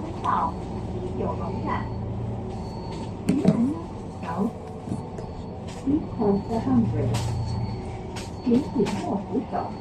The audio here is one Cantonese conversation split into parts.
分道九龙站。Please cross the Humber。请紧握扶手。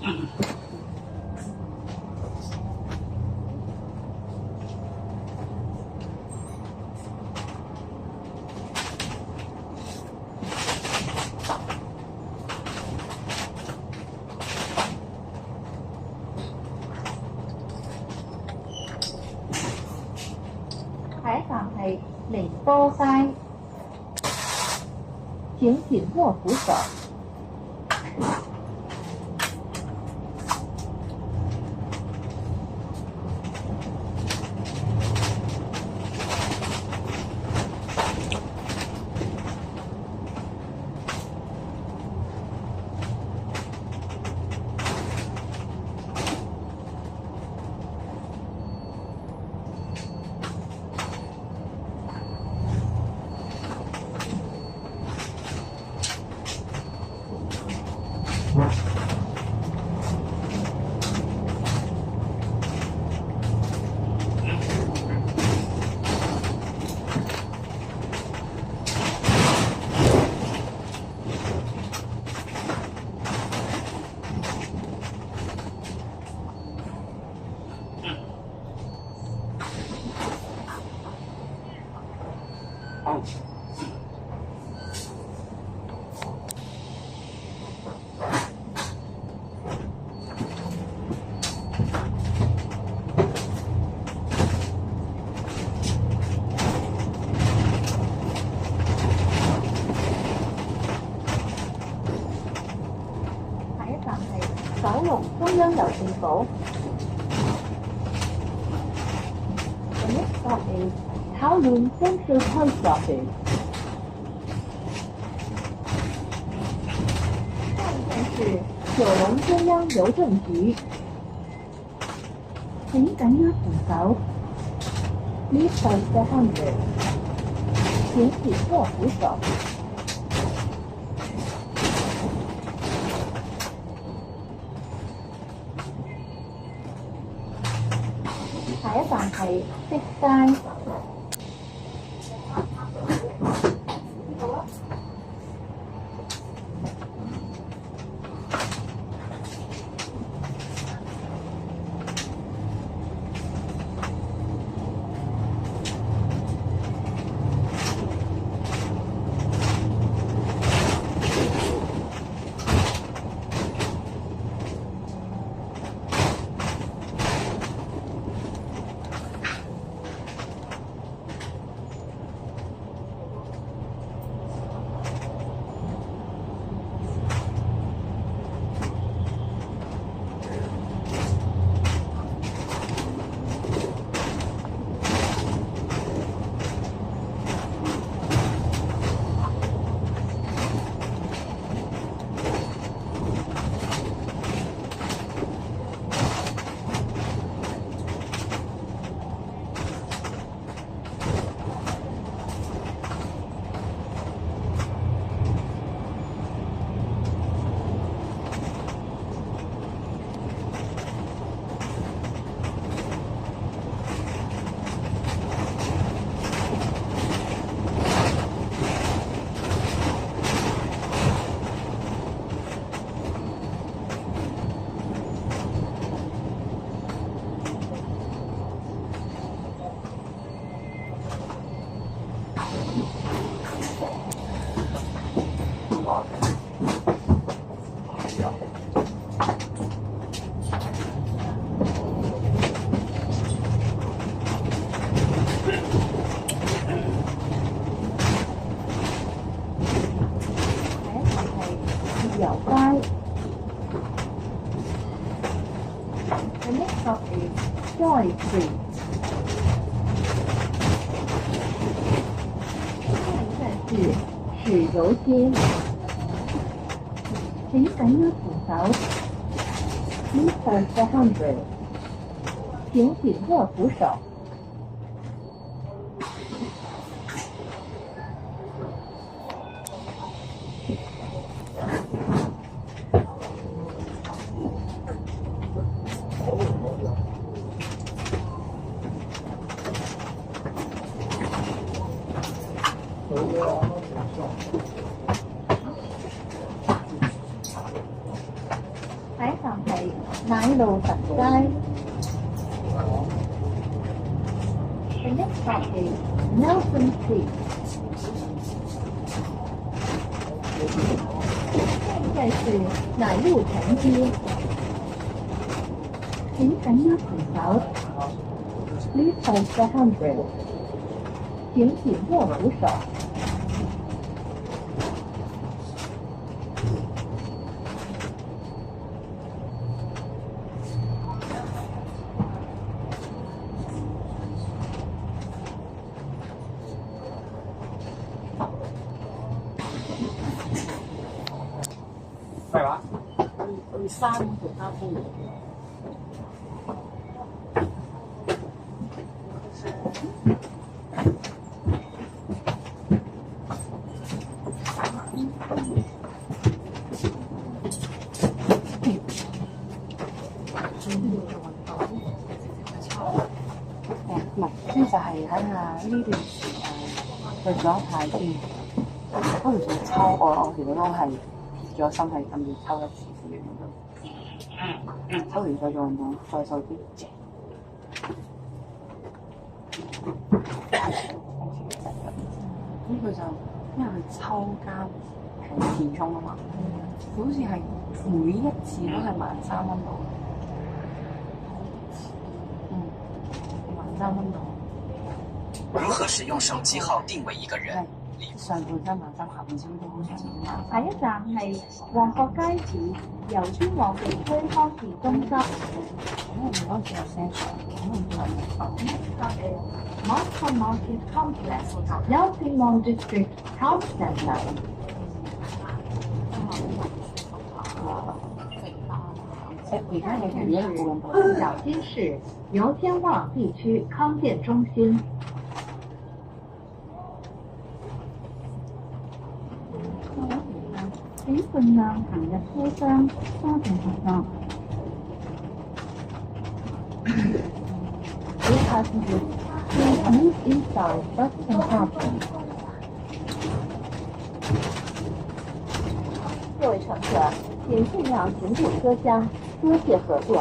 下一站係寧波街，請緊握扶手。九龍中央郵政局。The next stop is Kowloon Central Post Office。下一站是九龍中央郵政局。請緊握扶手。Please hold the handrail。請緊握扶手。下一站係碧街。自由街。The next stop is Joy Street。下一站是豉油街。請緊握扶手。Please hold the handrail。請緊握扶手。下一站係奶路臣街。The next stop is Nelson Street。现在是奶路臣街。請緊握扶手。Please hold the handrail。請緊握扶手。係嘛？去山嗰度交通嚟。唔係，先就係睇下呢段時間去咗太先，嗰條仲抽我其實都係鐵咗心係諗住抽一次先嘅，抽完再做運動，再瘦啲。咁佢就因為佢抽加係填充啊嘛，佢好似係每一次都係13,000蚊度。13,000度。如何使用手機號定位一個人？上半身萬三，下半身都好似萬三。下一站係旺角街市油尖旺地區康健中心。咁我唔該有聲上，咁唔該。Next is Monster Market Complex, Yaotimon District Town Center。而家你係一個人。小金市油尖旺地區康健中心。請盡量行入車廂，多謝合作。All passengers, please move inside bus compartment。各位乘客，请尽量行入车厢，多谢合作。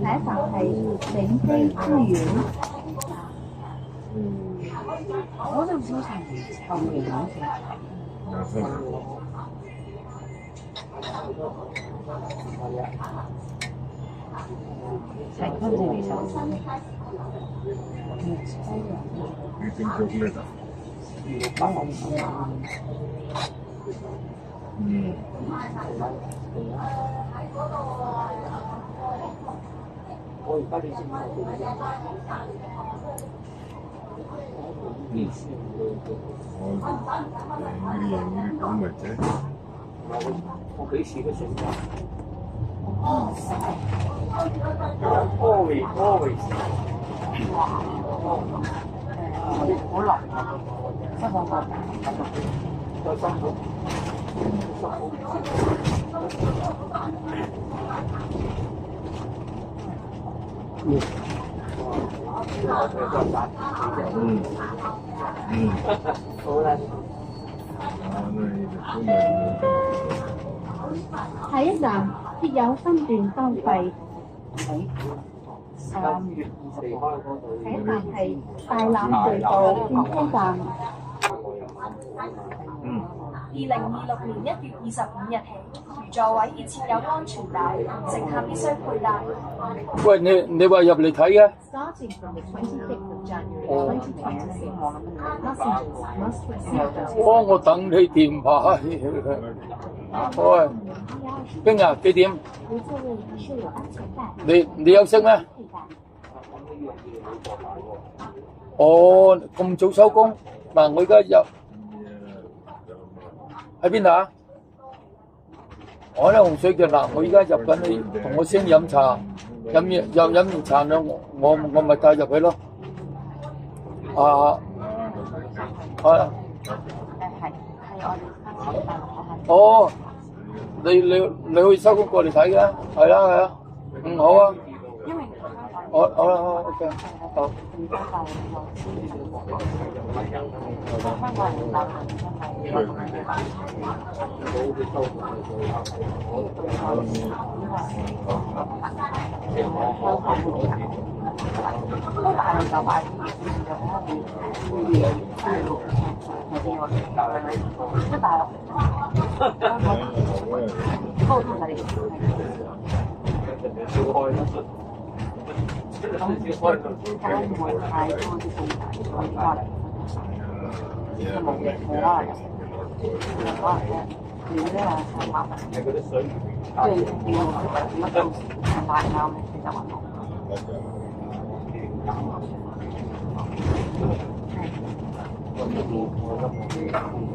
下一站係永基花園。嗰陣時好似係後面好似係跟住嚟收。我而家你知唔知？我幾時都成㗎。好落，真係好落。再辛苦。好啦。下一站設有分段收費。3月24號。下一站係大欖隧道轉車站。2026年1月25日起，如座位已設有安全帶，乘客必須佩戴。喂，你話入嚟睇嘅Starting from the 26th of January 2026, passengers must receive their 我等你電話。喂，邊啊？幾點？無座位設有安全帶，你休息咩？佩戴。哦，咁早收工？嗱，我而家入喺邊度啊？我喺洪水橋嗱，我而家入緊去，同我先飲茶，飲完茶咧，我咪帶入去咯。啊，係。係我哋哦，你可以收工過嚟睇嘅，係啦，嗯，好啊，因為好啦，OK，好。唔該曬你有資源，香港人大部分真係有咁嘅辦都大量就買啲就可能即係大陸香港不過係咁間唔會太多啲咁大嘅關係，即係冇可能可能你呢係三萬，即係要乜都係買啱嘅，其實還好。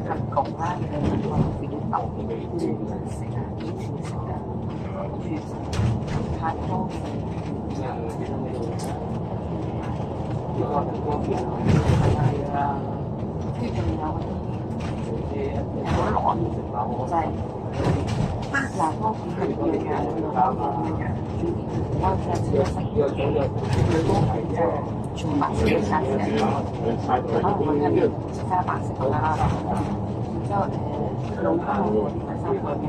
人工啦，你個表豆，跟住食啊，以前食啊，跟住太多嘅。跟住仲有嗰啲好耐，就係南方片係樣樣，北方片樣樣，我哋係超食全部白色嘅沙士，可能我睇邊加白色㗎啦，然之後老湯嗰啲係3個嘅，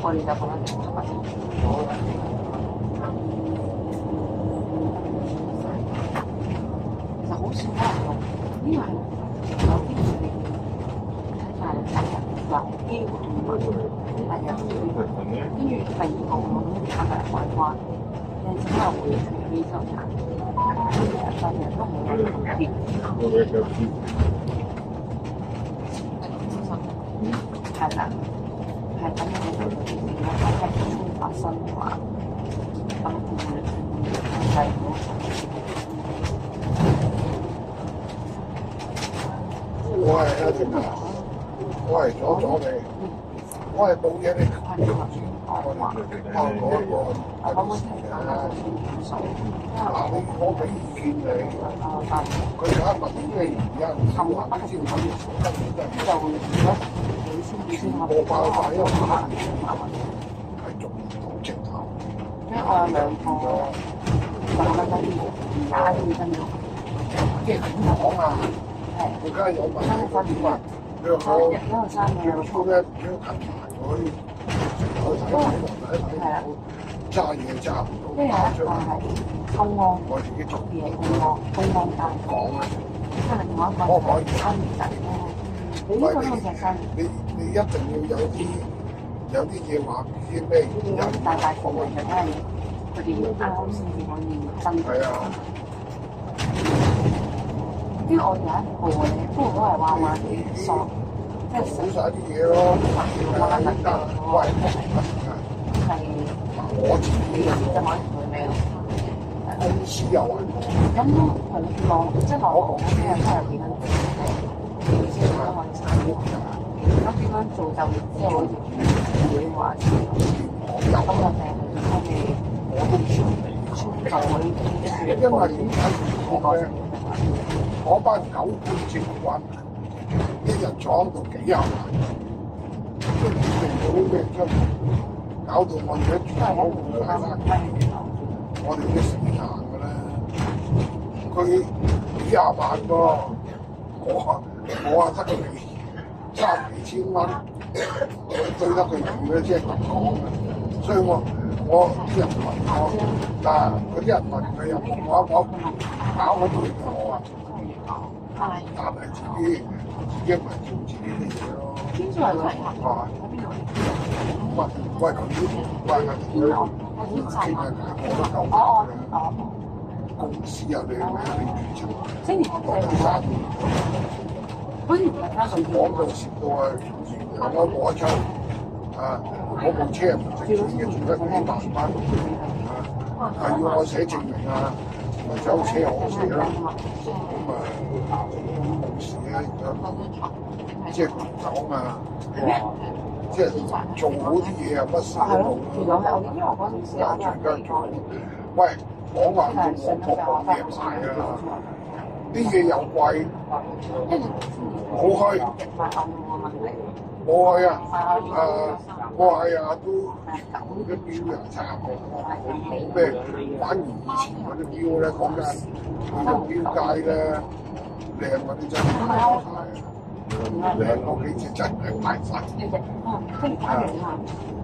我哋就講緊白色。其實好少可能用，因為有啲嘢睇法係話機會同埋係啊，跟住第二個我都睇埋海關，有陣時可能會除非就產，但係都冇乜特別。係啦，係咁樣嘅事情，如果係先發生嘅話，咁係我係阿晶啊，我係阻你，我係冇嘢你講我俾意見你，佢而家問咩原因？我話你知唔知？冇辦法，因為係做唔到直頭。因為我有兩個打起身嘅，即係咁講啊！而家有問題點啊？你話我初一要近排去睇揸嘢揸唔到，公安，我自己做嘢公安單講啊！即係另外一個可唔可以參與仔咧？你呢個都係生你一定要有啲嘢話俾啲咩原因？大部分嘅都係佢哋要啱先至可以真。係啊。因為我有一個咧，不過都係話索，即係數晒啲嘢咯。喂，係我自己即係可以同佢咩咯？公司又係咁同落即係落嗰啲人都係點樣？即係可能產業咁點樣做就即係好似會話咁我哋我哋做嗰啲，因為點解唔講咧？嗰班狗官政棍，一日坐喺度幾廿萬，都唔定到咩出嚟，搞到我哋一住好唔快翻，我哋都死硬㗎啦！佢幾廿萬喎，我得佢3幾千蚊，對得佢住咧，即係咁講嘅。所以我啲人問我，嗱嗰啲人問佢又我搞嗰啲我話。但係自己咪做自己啲嘢咯。邊度嚟㗎？喺邊度？喂，佢傾公司啊，你星期六3年，好似唔係啱咁講到蝕到啊，我一出啊，我部車唔值錢嘅，仲得幾萬蚊啊，係要我寫證明啊。咪就車可死咯。咁冇事啊，即係講啊，即係做好啲嘢啊，乜事都冇啦。最緊做，喂，講話我各樣嘢賣啊，啲嘢又貴，冇去，冇去啊！我係啊，都啲表又差冇咩，反而以前嗰啲表咧，講緊嗰啲表界咧，靚嗰啲真係賣晒，靚嗰幾隻真係賣晒，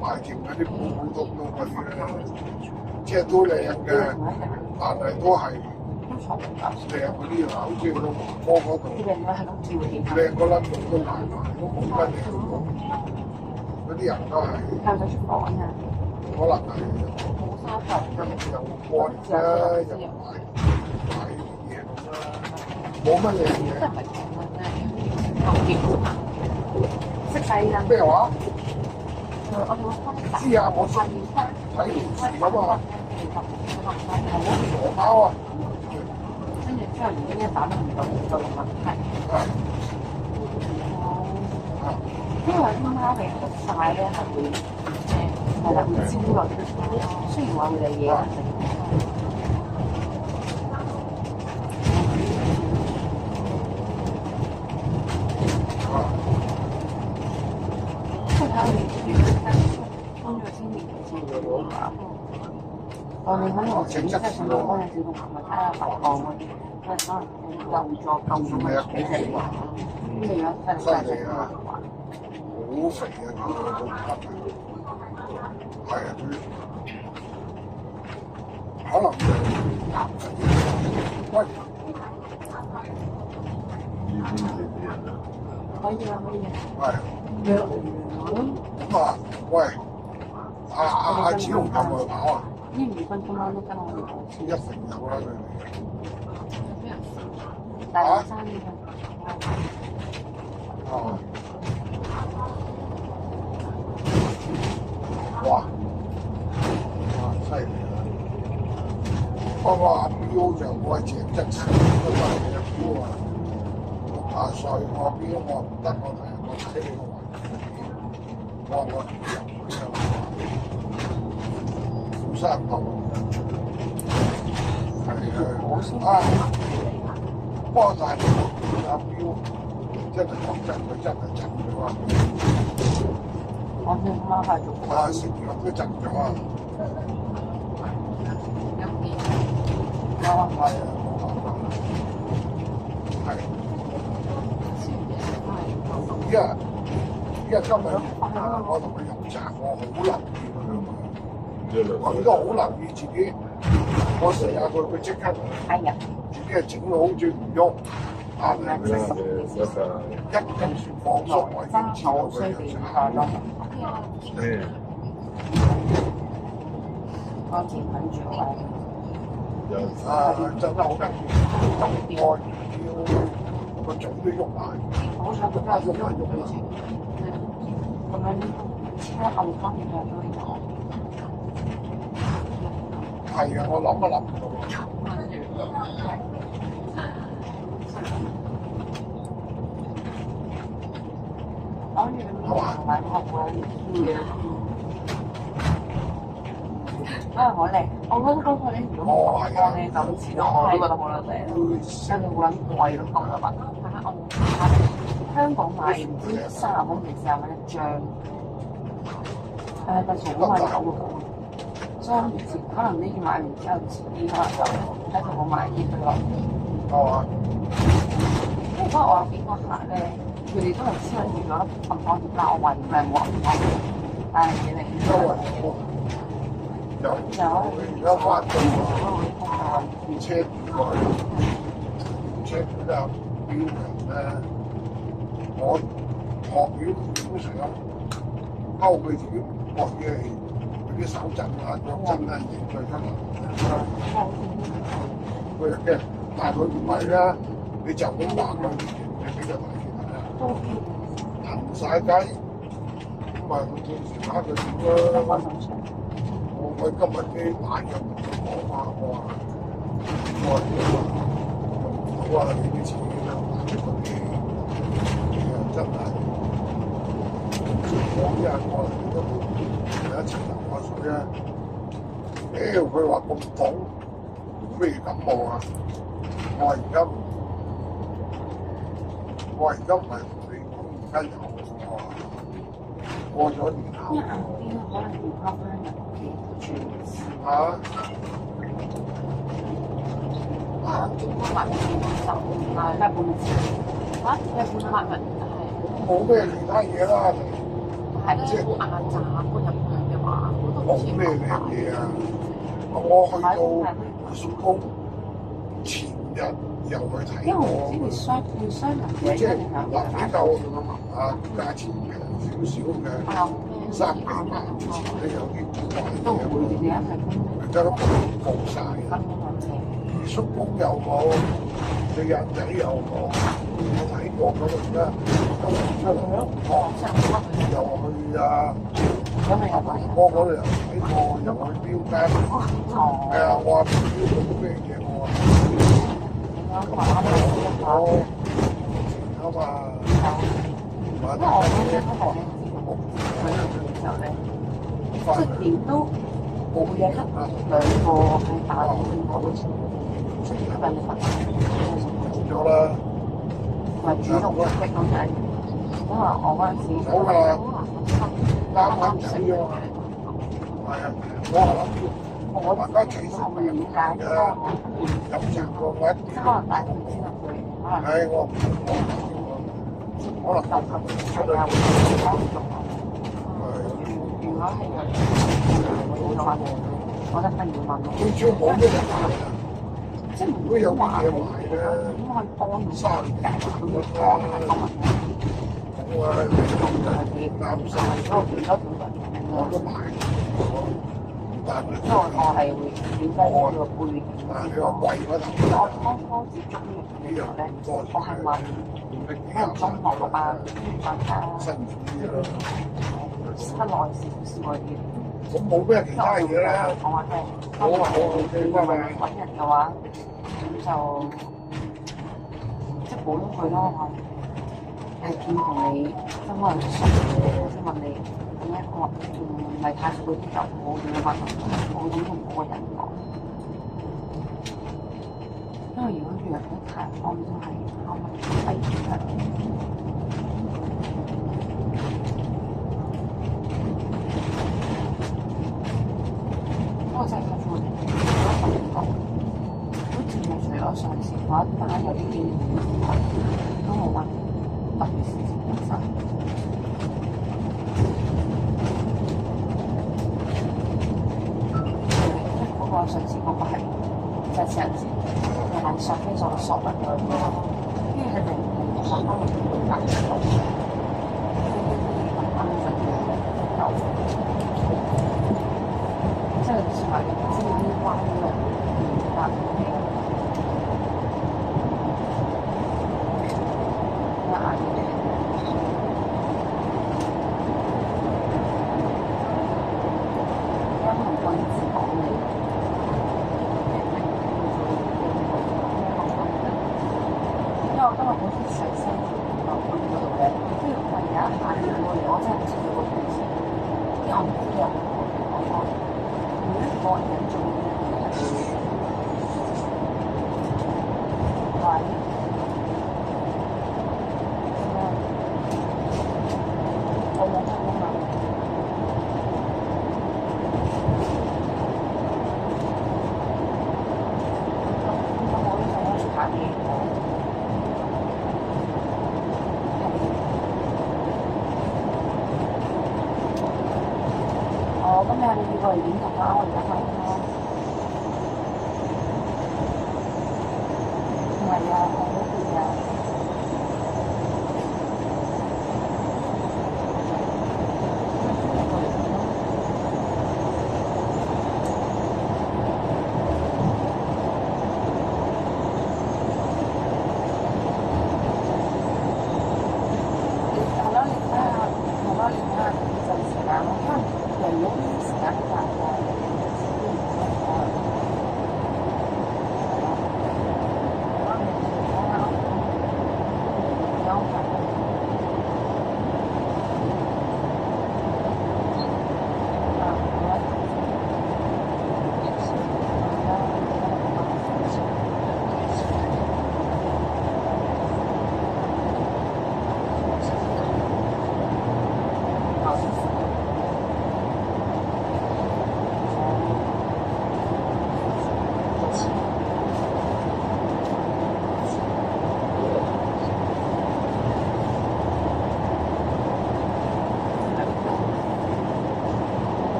賣掂嗰啲普通嗰啲咧，即係都靚嘅，但係都係靚嗰啲啊，好似個華哥嗰度，靚嗰粒都賣埋，都冇乜靚。嗰啲人都係，可能係又乾啫，又買啲嘢咁啦，冇乜靚嘢。咩話？知啊，我睇電視咁啊，傻貓啊！跟住之後已經一打都唔到就問題。因為啲貓係食晒咧，係會係啦，會焦慮。雖然話佢哋嘢食，即係睇我哋搬咗先年先嘅話，我哋可能即係上到幫你小動物咪睇下白鋼嗰啲，佢可能救助咁樣幾隻話，咁你而家真係好肥啊！佢都唔得嘅，係啊，佢可能喂，可以啊，可以啊。係。咁啊，喂，阿子龍有冇跑啊？呢5分鐘都跟我哋跑先。一定有啦，佢哋。大學生呢個。啊！哇！犀利啦！不過阿標就我係鄭則仕嗰個嘅標啊，60歲我標我唔得，我睇我車我話我入去啊，富山道係啊，不過但係阿標真係講真，佢真係震咗啊！我先媽係做啊！食藥都震咗啊！係啊，冇辦法。係。依家今日我同佢飲茶，我好留意佢都好留意自己。我成日佢即刻自己係整到好似唔喐，但係佢一放鬆，我已經知道佢有茶。安全很重要。真係好緊要，我要個嘴都喐埋。好彩佢都有喐嘅情，咁樣車後方面都有。係啊，我諗都諗唔到。係嘛？好靚，我覺得嗰個咧，如果我咧就好似咯，我都覺得好撚靚，跟住好撚貴咯，咁嘅物。香港買唔知30蚊定40蚊一張，但係好買有喎。所以以前可能呢件買完之後遲啲可能就喺度我買啲俾我。因為嗰日我有幾個客咧，佢哋都係超緊住咗暗方碟啦，我話唔係冇暗方碟，但係嘢嚟嘅。有而家翻到車過去，車就標明咧，我學表基本上溝佢自己學嘢係佢啲手震啊、腳震啊，認罪出嚟。佢又驚，但係佢唔係啦，你就咁話佢，你俾佢睇見行曬街，咁啊到時打佢點啦。我今日啲晚又同佢講話，我話過嚟嘅話，我話你啲錢啊買出嚟，真係我啲人過嚟都有一層流口水啊！屌佢話咁凍，咩感冒啊？我話而家唔係同你講，而家有喎，過咗年後。因為硬啲可能要拋翻入屋企住。嚇！健康物就係咩半字嚇？咩半物係冇咩其他嘢啦，係咧好硬炸搬入去嘅話，冇咩靚嘢啊！我去到雪宮前日又去睇因為我過，唔知佢雙人嘅，即係嗱比較價錢平少少嘅3幾萬之前咧有啲古怪都唔會嘅，嘅，因為而家都冇晒嘅。雪宮又冇，四人仔又冇，我睇過嗰度咧，都出嚟又去我嗰度又睇過，又去標間，係啊，我話標到咩嘢我話，我啊嘛，買得即係點都冇嘢得兩個喺大陸嗰度吸引力法咗啦，同埋主動積極咁滯，因為我嗰陣時走啦，啱死咗，係啊，我係諗住大家其實唔了解嘅，飲茶個位，即係可能大家唔知道佢可能係我可能就合出嚟啊，會做如果係有嘅話，我覺得不如問咯。最主要冇咩人買啊，即係如果有乜嘢買咧，點可以幫到三解決到呢個問題？我話啱晒，我都買，但係因為我係會點解呢個背景？你話貴嗰頭，我剛剛接觸呢樣嘢嘅時候咧，我係問可能中學嗰班辛苦啲咯。室內少少嗰啲。咁冇咩其他嘢啦。我話即係，如果揾人嘅話，咁就即係普通佢咯。我係見同你即係可能熟嘅，先問你點解我唔係太熟嗰啲就冇點樣問我咁同嗰個人講。因為如果約得太開都係可能危險。我真係睇住我好似係除咗上次嗰一單有啲經驗，都冇乜特別事情發生。嗰個上次嗰個係就係上次係上飛咗索物嗰個，因為係零上翻嚟隔離度，即係似係知啲彎嘅搭嘅，壓嘅。因為我以前講你，因為我今日好似上升到嗰度嘅，跟住我而家下年過嚟，我真係唔知佢個意思，因為我唔知啊。個人做嘅嘢係我冇乜諗法。咁我呢種出下嘢，咁你係咪要過嚟點讀啊？我而家睇咯。唔係啊，我嗰邊啊。係咯，你睇下，係咯，你睇下陣時間咯，因為嚟咗呢啲時間好難講。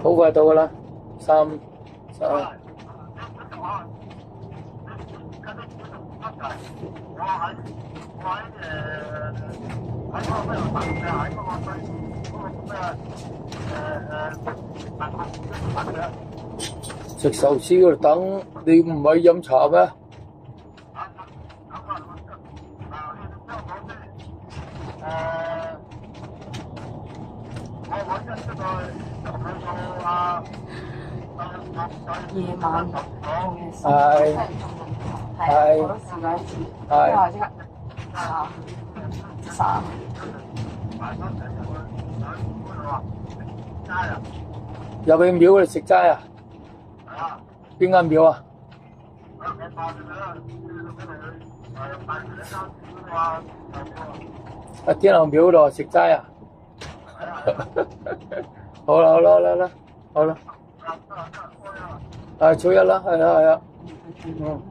好快到噶啦，三。食壽司嗰度等，你唔係飲茶咩？夜晚做嘅事，係我都試過一次，係之後即刻散。入去廟嗰度食齋啊？邊間廟啊？啊天后廟嗰度食齋啊？好啦好啦好啦好啦，啊初一啦，係啊係啊，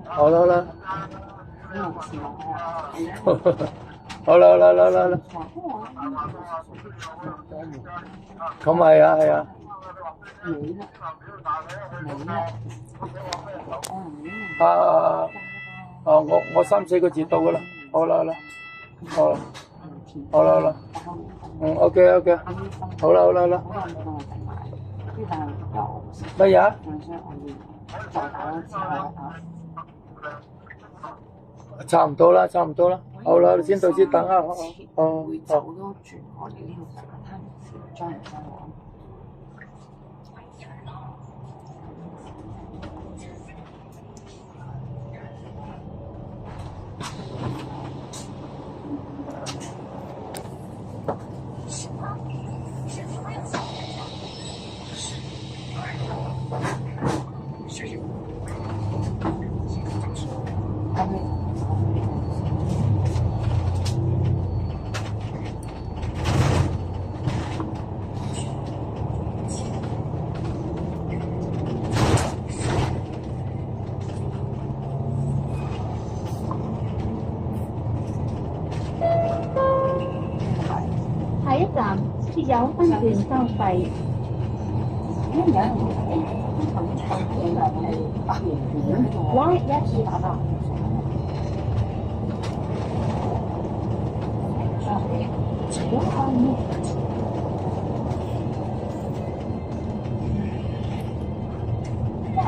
好啦好啦，好啦好啦好啦好啦，咁係啊係啊。我3-4個字到噶啦，好啦好啦，好啦，好啦好啦，OK，好啦好啦好啦，乜嘢啊？差唔多啦，好啦，先到先等啊，會走多轉我哋呢個沙灘將嚟將往。下一站設有分段收費。下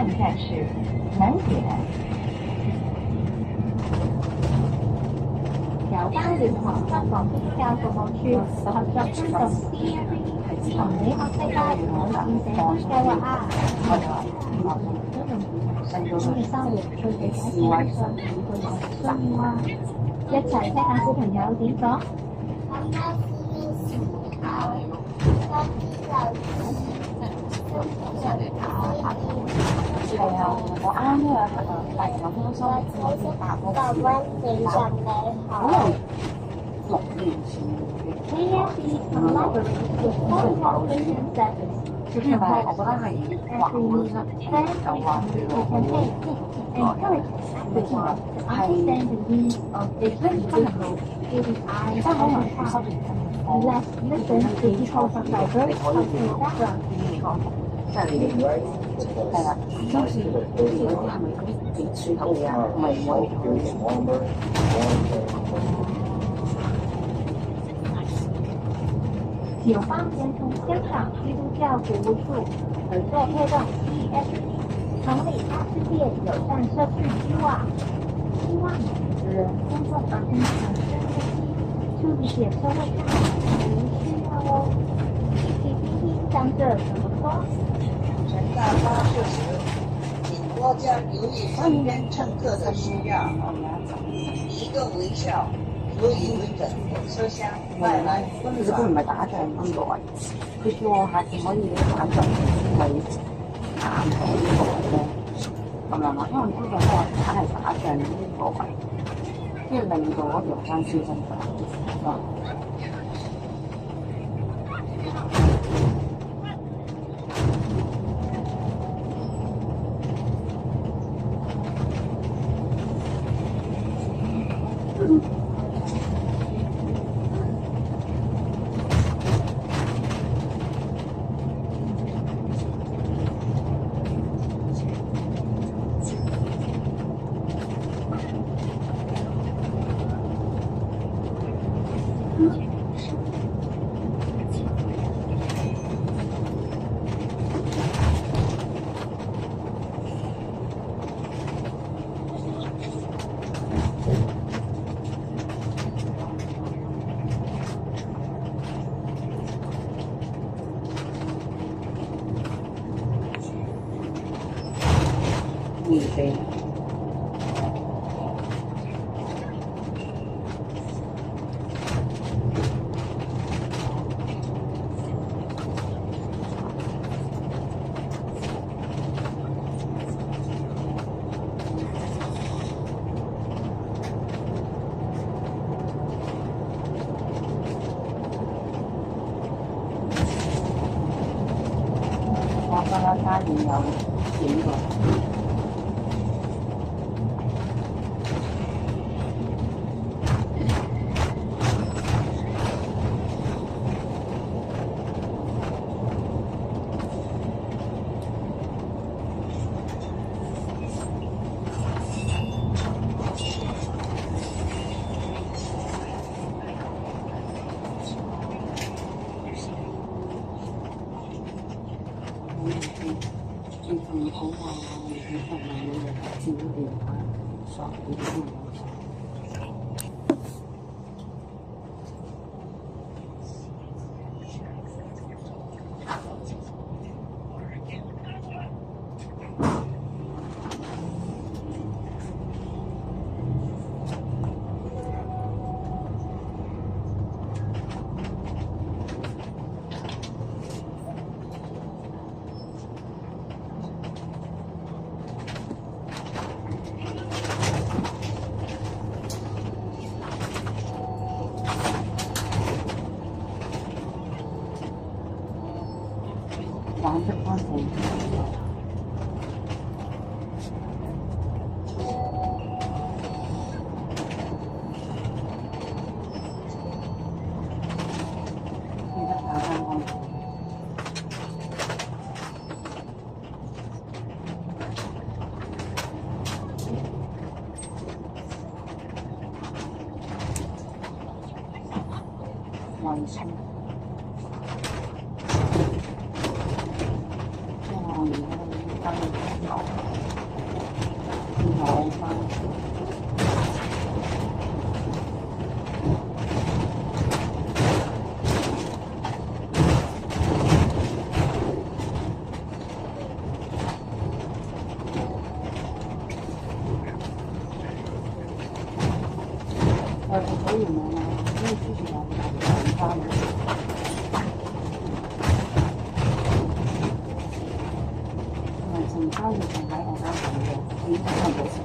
一站是南点。有巴聯同香港公交服務處合作推動 CAV 同美國世界網絡社區計劃啊！今日生活最嘅事位上每個人需要啊！一齊聽下小朋友點講。係啊，我啱啱都有大人有收我先答嗰個溫你上你好。6年前嘅，係咪？我覺得係畫本身就畫住咯。係真係可能10年我記錯實際咗，你可以記錯。即係你係啦，當時嗰啲係咪嗰啲幾樹頭嘅啊？唔係唔可以有邦联同香港基督教服務處合作推動 CSP 成立大世界友善社區計劃，希望每個人公眾而共享生活，處理社會上的需要哦。一起聽聽長者怎麼說。乘大巴士時，請多加留意身邊乘客的需要，一個微笑足以整個車廂帶來溫其實佢唔係打仗咁耐，佢叫我下次可以打仗係打呢個咧咁樣咯，因為呢個都話係打仗呢個位，即係令到嗰條山消失咗。安全指示。免費。我覺得家園有影過。最近好話喺佛蘭每日照電話索幾多玩得乾淨。記得打返乾淨。衛生。我而家燈攞返。我睇完我啦，因為之前我睇翻。成交月仲喺我間房嘅，已經差唔多時間。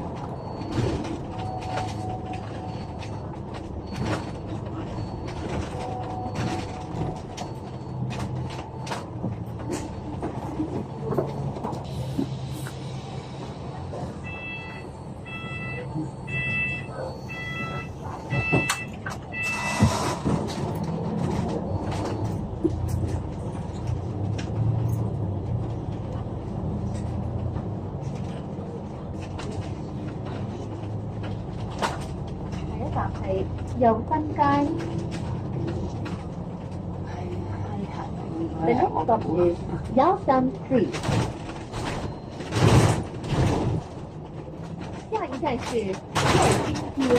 係又新街。The next stop is Yaosan Street。下一站是右京街。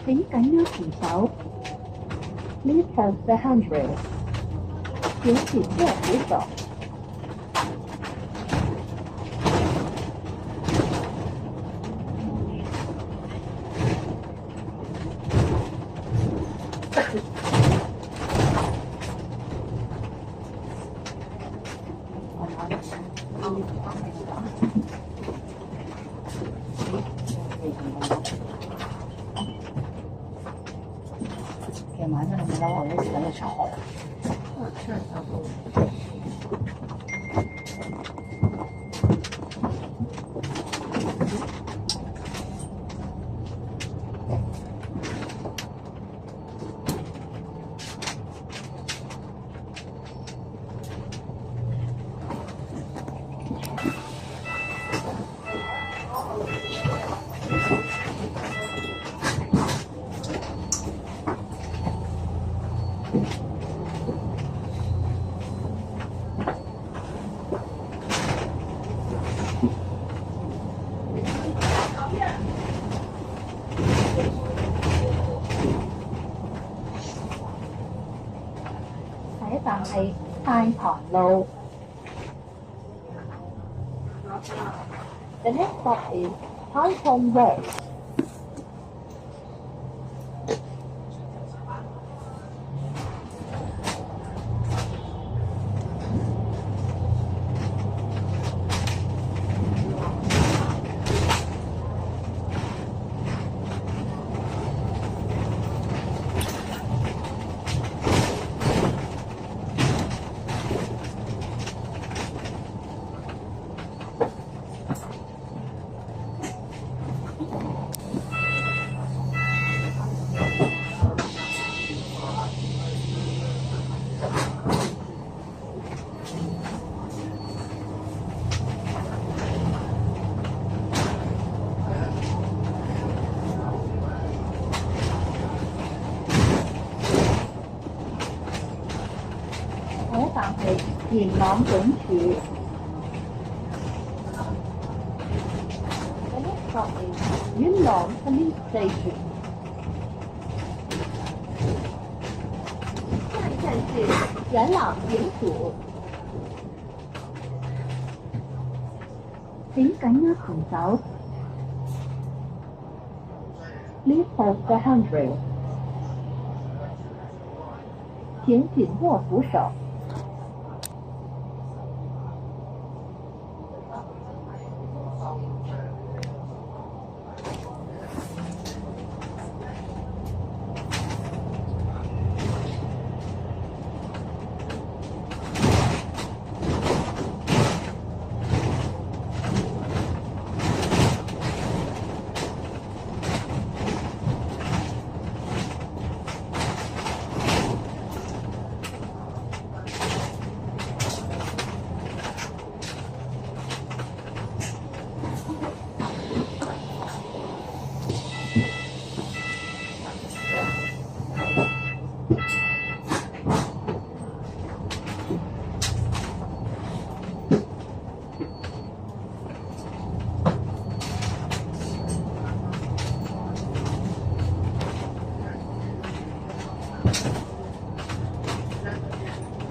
請緊握扶手。Please hold the handrail。請緊握扶手。其實晚上你咪嬲我一時喺度坐。出嚟走步。係太堂路。The next stop is Tai Thong Road. 下一站係元朗警署。The next stop is 元朗 Police Station. 下一站是元朗警署。請緊握扶手。Please hold the handrail. 請緊握扶手。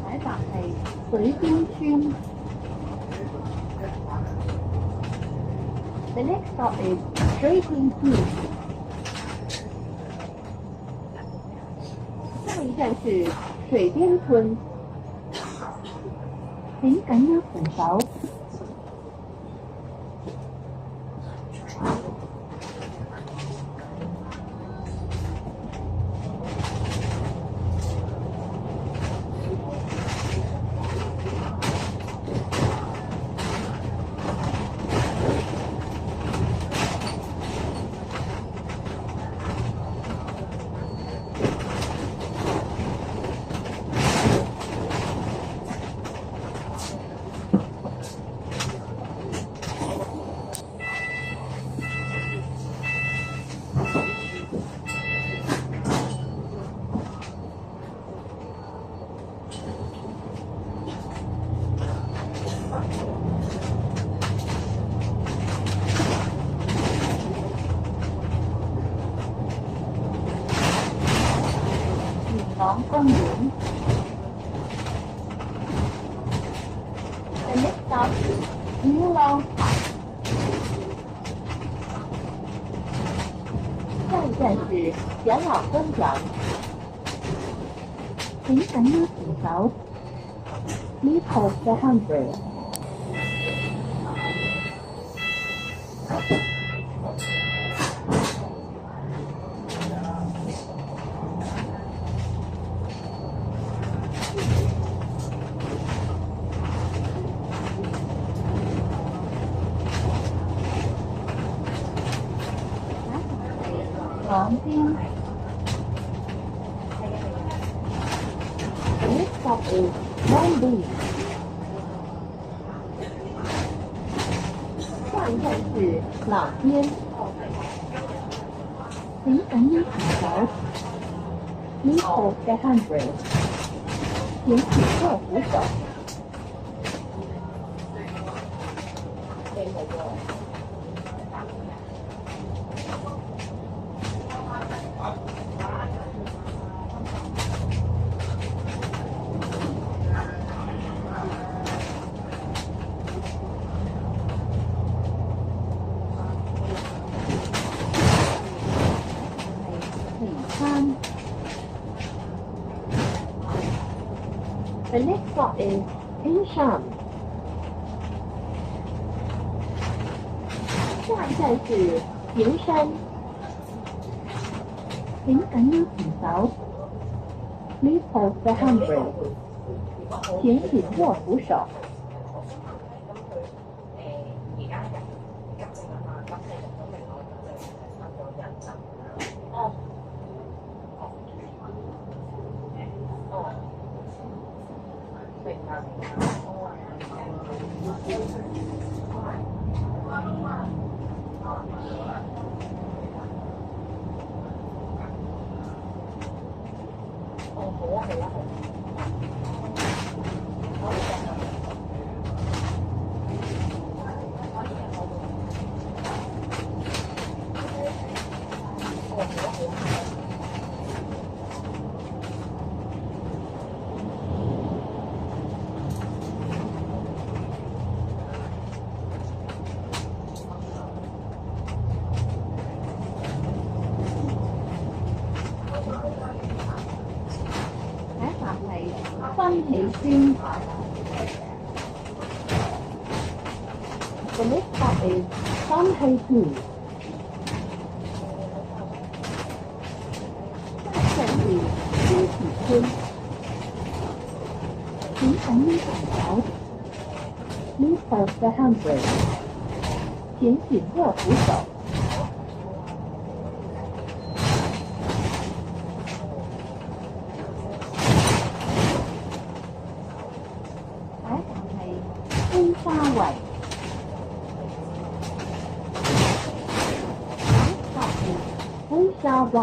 下一站係水邊村。The next stop is 水邊村。下一站是水邊村。請緊握扶手。元朗公園。The next stop is 元朗塔。下一站是元朗公園。請緊握扶手。Please hold the handrail. 港邊。Next stop is Long Beach. 下一站是老邊。請緊握扶手。Please hold the handrail. 請緊握扶手。下餐。The next stop is Pingshan。下一站是平山。請緊要扶手。Please hold the handbrake。請緊握扶手。新喜村。The next stop is 新喜村。下一站是新喜村。請緊要扶手。Please hold the handbrake。請緊握扶手。灰沙圍。灰沙灣。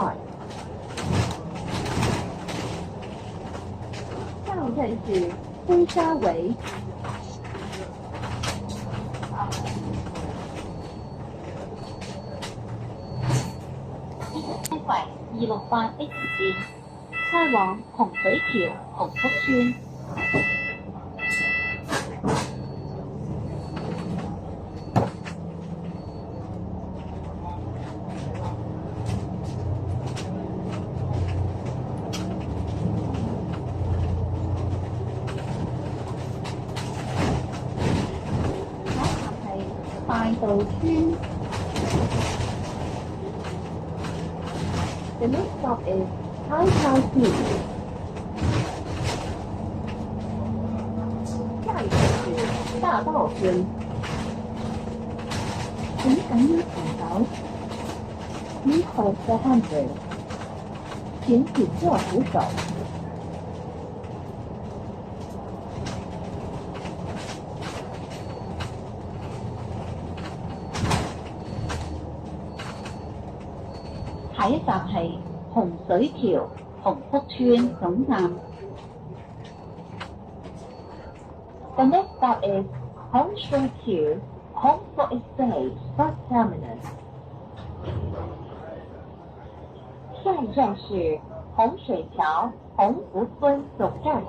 下一站是灰沙圍。268X 線，開往洪水橋洪福村。大道村。The next stop is 開泰村。下一站是大道村。請緊要扶手。Please hold the handbrake。請緊握扶手。下一站係洪水橋洪福村總站。The next stop is 洪水橋洪福 Estate Bus Terminus。下一站是洪水橋洪福村總站。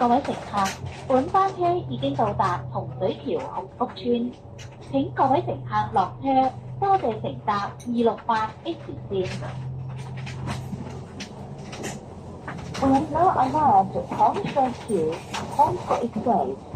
各位乘客，本班車已經到達洪水橋鴻福村，請各位乘客落車，多謝乘搭268H 線。We have now arrived at Hong Shou Q, Hong Kong Express.